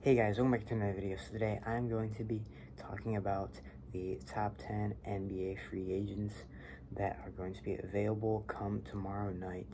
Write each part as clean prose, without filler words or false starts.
Hey guys, welcome back to another video. So today I'm going to be talking about the top 10 NBA free agents that are going to be available come tomorrow night.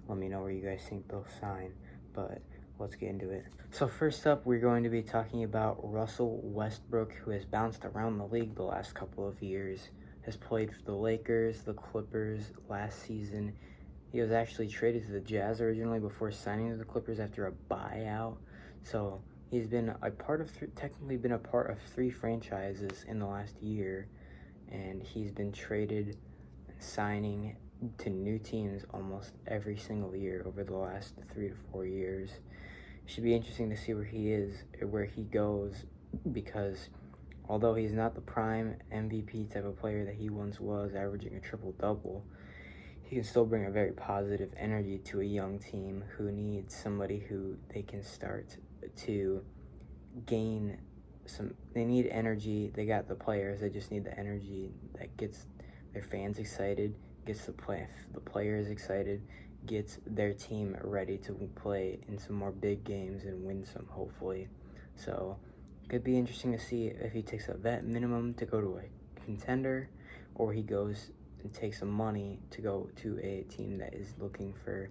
Let me know where you guys think they'll sign, but let's get into it. So first up, we're going to be talking about Russell Westbrook, who has bounced around the league the last couple of years, has played for the Lakers, the Clippers last season. He was actually traded to the Jazz originally before signing to the Clippers after a buyout. So he's been a part of technically been a part of 3 franchises in the last year, and he's been traded and signing to new teams almost every single year over the last 3 to 4 years. It should be interesting to see where he is or where he goes, because although he's not the prime MVP type of player that he once was, averaging a triple-double, he can still bring a very positive energy to a young team who needs somebody who they can start to gain some. They need energy. They got the players. They just need the energy that gets their fans excited, gets the players excited, gets their team ready to play in some more big games and win some, hopefully. So it could be interesting to see if he takes a vet minimum to go to a contender, or he goes and take some money to go to a team that is looking for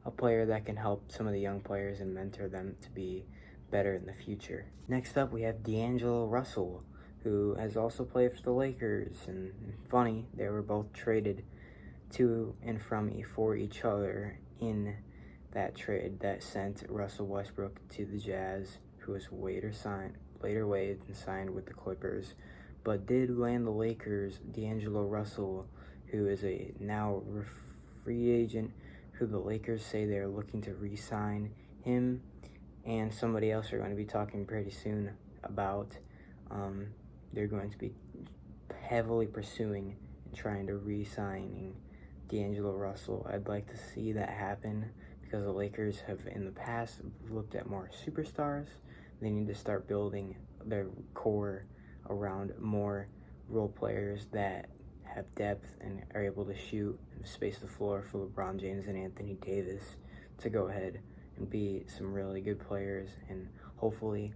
a player that can help some of the young players and mentor them to be better in the future. Next up, we have DAngelo Russell, who has also played for the Lakers, and funny, they were both traded to and from for each other in that trade that sent Russell Westbrook to the Jazz, who was later waived and signed with the Clippers, but did land the Lakers. DAngelo Russell, who is a now free agent, who the Lakers say they're looking to re-sign him and somebody else are going to be talking pretty soon about. They're going to be heavily pursuing and trying to re-signing DAngelo Russell. I'd like to see that happen because the Lakers have in the past looked at more superstars. They need to start building their core around more role players that have depth and are able to shoot and space the floor for LeBron James and Anthony Davis to go ahead and be some really good players, and hopefully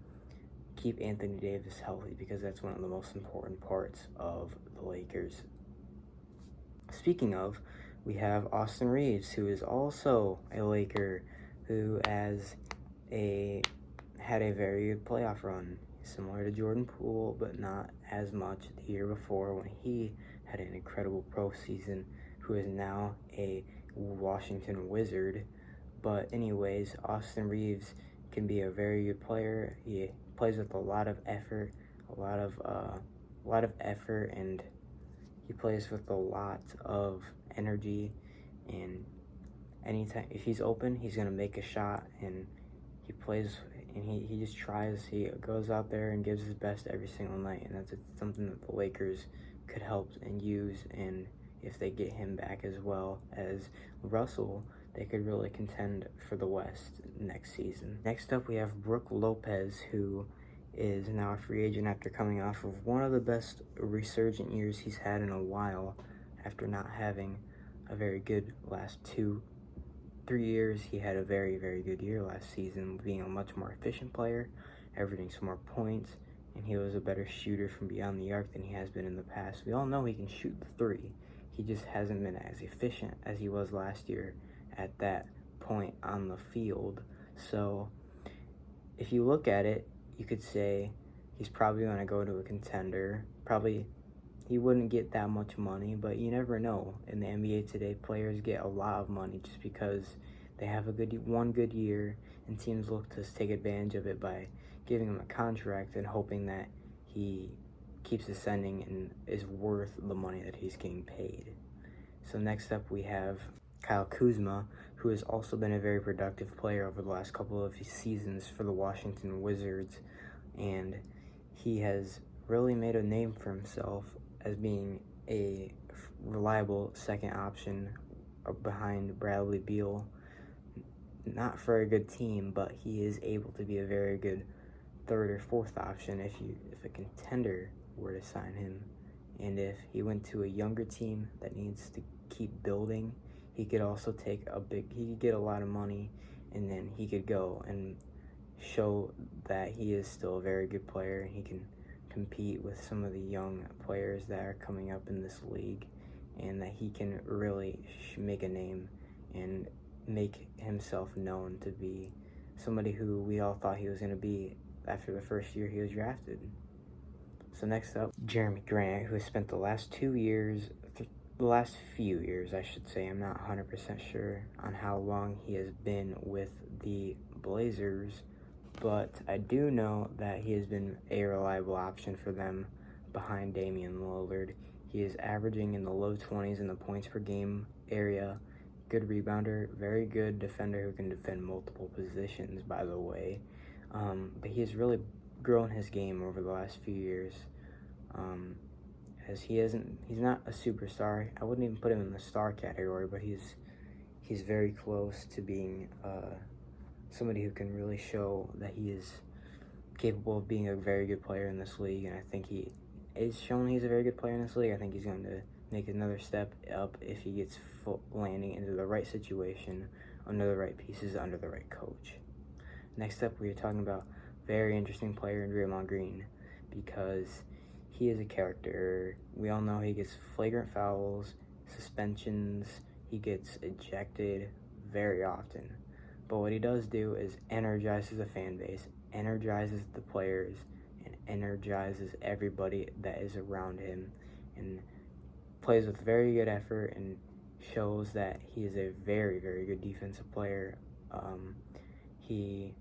keep Anthony Davis healthy, because that's one of the most important parts of the Lakers. Speaking of, we have Austin Reeves, who is also a Laker, who had a very good playoff run, similar to Jordan Poole, but not as much the year before when he had an incredible pro season, who is now a Washington Wizard. But anyways, Austin Reeves can be a very good player. He plays with a lot of effort, and he plays with a lot of energy. And anytime if he's open, he's gonna make a shot, and he plays and he just tries. He goes out there and gives his best every single night, and that's something that the Lakers could help and use. And if they get him back as well as Russell, they could really contend for the West next season. Next up, we have Brook Lopez, who is now a free agent after coming off of one of the best resurgent years he's had in a while, after not having a very good last 2-3 years. He had a very, very good year last season, being a much more efficient player, averaging some more points, and he was a better shooter from beyond the arc than he has been in the past. We all know he can shoot the 3. He just hasn't been as efficient as he was last year at that point on the field. So if you look at it, you could say he's probably going to go to a contender. Probably he wouldn't get that much money, but you never know. In the NBA today, players get a lot of money just because they have one good year, and teams look to take advantage of it by giving him a contract and hoping that he keeps ascending and is worth the money that he's getting paid. So next up, we have Kuzma, who has also been a very productive player over the last couple of seasons for the Washington Wizards, and he has really made a name for himself as being a reliable second option behind Bradley Beal. Not for a good team, but he is able to be a very good third or fourth option if a contender were to sign him. And if he went to a younger team that needs to keep building, he could also he could get a lot of money, and then he could go and show that he is still a very good player and he can compete with some of the young players that are coming up in this league, and that he can really make a name and make himself known to be somebody who we all thought he was going to be after the first year he was drafted. So next up, Jeremy Grant, who has spent the last few years, I should say, I'm not 100% sure on how long he has been with the Blazers, but I do know that he has been a reliable option for them behind Damian Lillard. He is averaging in the low 20s in the points per game area. Good rebounder, very good defender who can defend multiple positions, by the way. But he has really grown his game over the last few years. As he's not a superstar. I wouldn't even put him in the star category, but he's very close to being somebody who can really show that he is capable of being a very good player in this league, and I think he is shown he's a very good player in this league. I think he's going to make another step up if he gets landing into the right situation, under the right pieces, under the right coach. Next up, we are talking about very interesting player in Draymond Green, because he is a character. We all know he gets flagrant fouls, suspensions, he gets ejected very often. But what he does do is energizes the fan base, energizes the players, and energizes everybody that is around him, and plays with very good effort and shows that he is a very, very good defensive player. He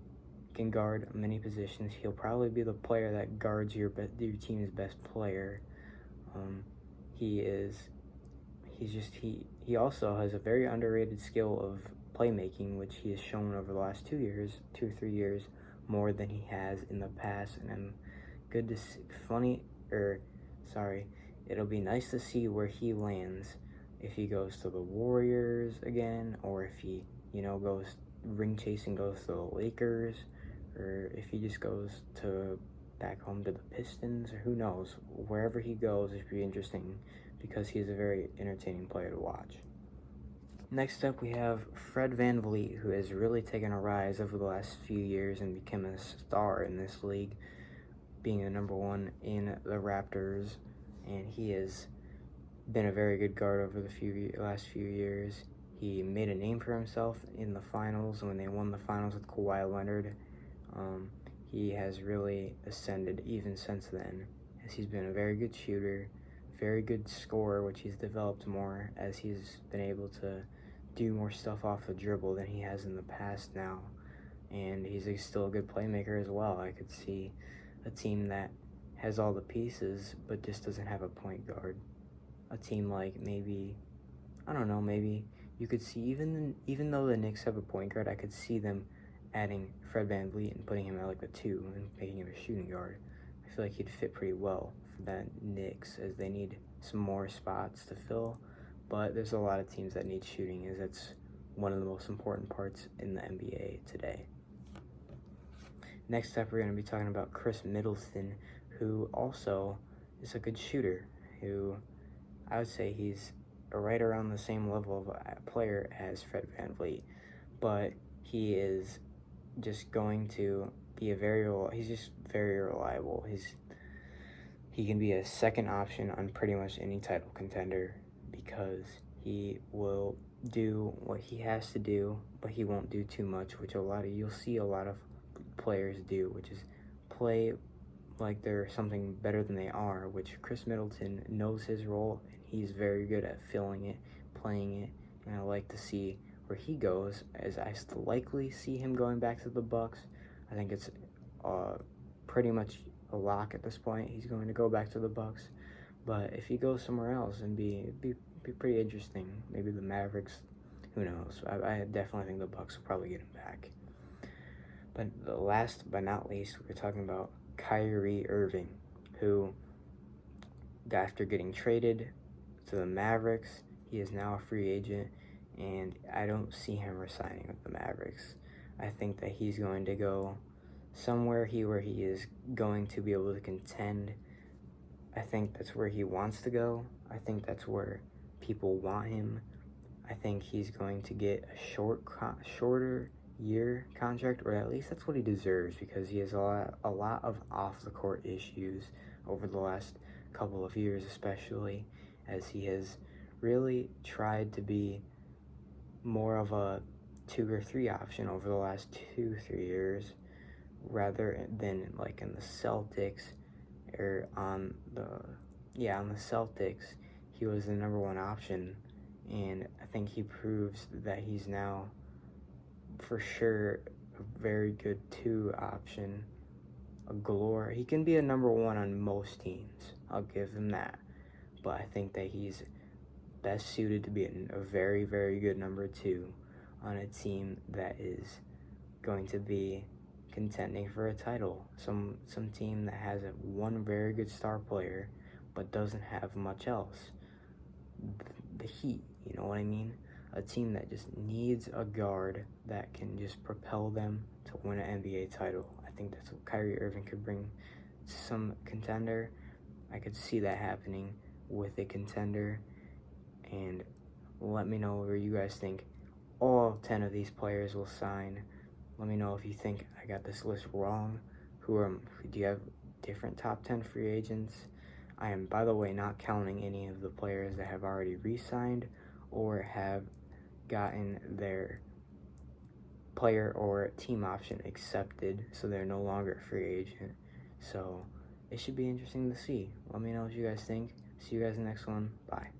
can guard many positions. He'll probably be the player that guards your team's best player. He also has a very underrated skill of playmaking, which he has shown over the last 2 or 3 years, more than he has in the past. And it'll be nice to see where he lands, if he goes to the Warriors again, or if he, goes ring chasing, goes to the Lakers, or if he just goes back home to the Pistons, or who knows. Wherever he goes, it should be interesting, because he's a very entertaining player to watch. Next up, we have Fred VanVleet, who has really taken a rise over the last few years and become a star in this league, being the number one in the Raptors, and he has been a very good guard over the last few years. He made a name for himself in the finals when they won the finals with Kawhi Leonard. He has really ascended even since then, as he's been a very good shooter, very good scorer, which he's developed more as he's been able to do more stuff off the dribble than he has in the past now. And he's still a good playmaker as well. I could see a team that has all the pieces but just doesn't have a point guard. A team like maybe you could see, even though the Knicks have a point guard, I could see them adding Fred VanVleet and putting him at like a 2 and making him a shooting guard. I feel like he'd fit pretty well for that Knicks, as they need some more spots to fill. But there's a lot of teams that need shooting, as that's one of the most important parts in the NBA today. Next up, we're going to be talking about Chris Middleton, who also is a good shooter, who I would say he's right around the same level of a player as Fred VanVleet, but he is just going to be he's just very reliable. He can be a second option on pretty much any title contender, because he will do what he has to do, but he won't do too much, which you'll see a lot of players do, which is play like they're something better than they are, which Chris Middleton knows his role, and he's very good at filling it, playing it, and I like to see where he goes, as I likely see him going back to the Bucks. I think it's pretty much a lock at this point. He's going to go back to the Bucks, but if he goes somewhere else, and be pretty interesting. Maybe the Mavericks, who knows. I definitely think the Bucks will probably get him back. But the last but not least, we're talking about Kyrie Irving, who, after getting traded to the Mavericks, he is now a free agent, and I don't see him resigning with the Mavericks. I think that he's going to go somewhere where he is going to be able to contend. I think that's where he wants to go. I think that's where people want him. I think he's going to get a shorter, year contract, or at least that's what he deserves, because he has a lot of off-the-court issues over the last couple of years, especially as he has really tried to be more of a 2 or 3 option over the last 2-3 years, rather than like in the Celtics, or on the Celtics, he was the number 1 option, and I think he proves that he's now for sure a very good 2 option, a galore. He can be a number 1 on most teams, I'll give him that, but I think that he's best suited to be a very, very good number 2 on a team that is going to be contending for a title. Some team that has one very good star player but doesn't have much else. The Heat, you know what I mean? A team that just needs a guard that can just propel them to win an NBA title. I think that's what Kyrie Irving could bring to some contender. I could see that happening with a contender. And let me know where you guys think all 10 of these players will sign. Let me know if you think I got this list wrong. Do you have different top 10 free agents? I am, by the way, not counting any of the players that have already re-signed or have gotten their player or team option accepted, so they're no longer a free agent. So it should be interesting to see. Let me know what you guys think. See you guys in the next one. Bye.